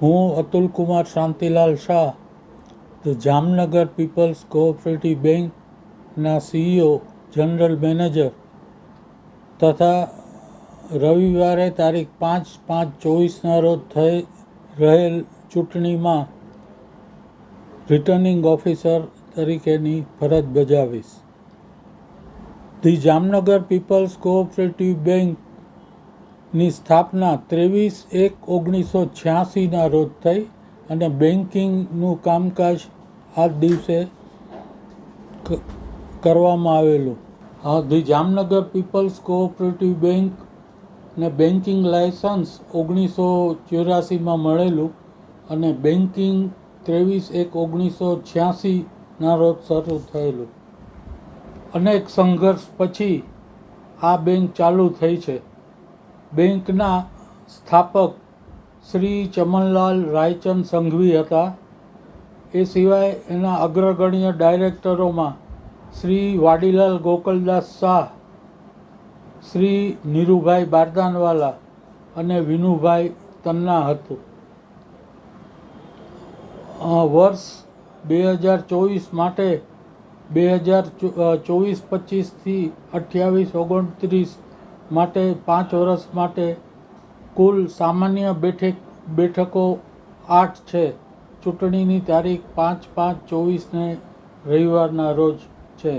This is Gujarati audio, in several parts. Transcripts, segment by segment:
હું Atul Kumar Shantilal Shah, the Jamnagar peoples cooperative બેંકના CEO જનરલ મેનેજર તથા રવિવારે તારીખ 5/5/24ના રોજ થઈ રહેલ ચૂંટણીમાં રિટર્નિંગ ઓફિસર તરીકેની ફરજ બજાવીશ. ધી જામનગર પીપલ્સ કોઓપરેટિવ બેંકની સ્થાપના 23/1/1986ના રોજ થઈ અને બેન્કિંગનું કામકાજ આ દિવસે કરવામાં આવેલું. ધી જામનગર પીપલ્સ કોઓપરેટિવ બેંકને બેન્કિંગ લાયસન્સ 1984માં મળેલું અને બેન્કિંગ 23/1/1986ના રોજ શરૂ થયેલું. અનેક સંઘર્ષ પછી આ બેંક ચાલુ થઈ છે. બેંકના સ્થાપક શ્રી ચમનલાલ રાયચંદ સંઘવી હતા. એ સિવાય એના અગ્રગણ્ય ડાયરેક્ટરોમાં શ્રી વાડીલાલ ગોકલદાસ શાહ, શ્રી નીરુભાઈ બારદાનવાલા અને વિનુભાઈ તન્ના હતું. વર્ષ 2024 માટે 2024-25થી 28-29 માટે 5 વર્ષ માટે કુલ સામાન્ય બેઠકો 8 છે. ચૂંટણીની તારીખ 5/5/24ને રવિવારના રોજ છે.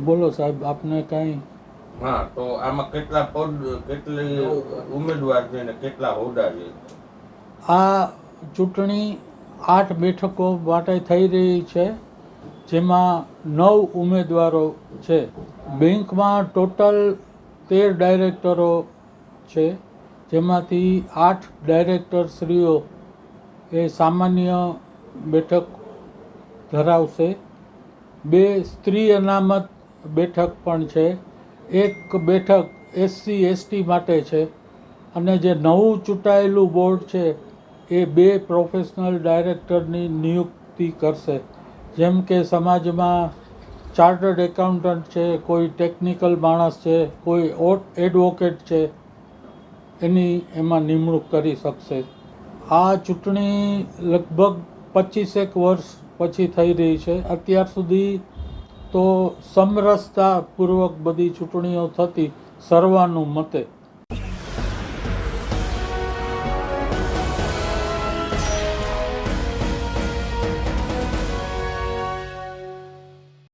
બોલો સાહેબ, આપને કાંઈ? હા, તો આમાં કેટલા પદ, કેટલી ઉમેદવાર છે ને કેટલા હોદ્દા છે? આ ચૂંટણી 8 બેઠકો માટે થઈ રહી છે, જેમાં 9 ઉમેદવારો છે. બેંકમાં ટોટલ 13 ડાયરેક્ટરો છે, જેમાંથી 8 ડાયરેક્ટરશ્રીઓ એ સામાન્ય બેઠક ધરાવશે. 2 સ્ત્રી અનામત બેઠક પણ છે. 1 બેઠક SC/ST માટે છે. અને જે નવું ચૂંટાયેલું બોર્ડ છે એ 2 પ્રોફેશનલ ડાયરેક્ટરની નિયુક્તિ કરશે. જેમ કે સમાજમાં ચાર્ટર્ડ એકાઉન્ટન્ટ છે, કોઈ ટેકનિકલ માણસ છે, કોઈ એડવોકેટ છે, એની એમાં નિમણૂક કરી શકશે. આ ચૂંટણી લગભગ 25 વર્ષ પછી થઈ રહી છે. અત્યાર સુધી તો સમરસતાપૂર્વક બધી ચૂંટણીઓ થતી સર્વાનુમતે.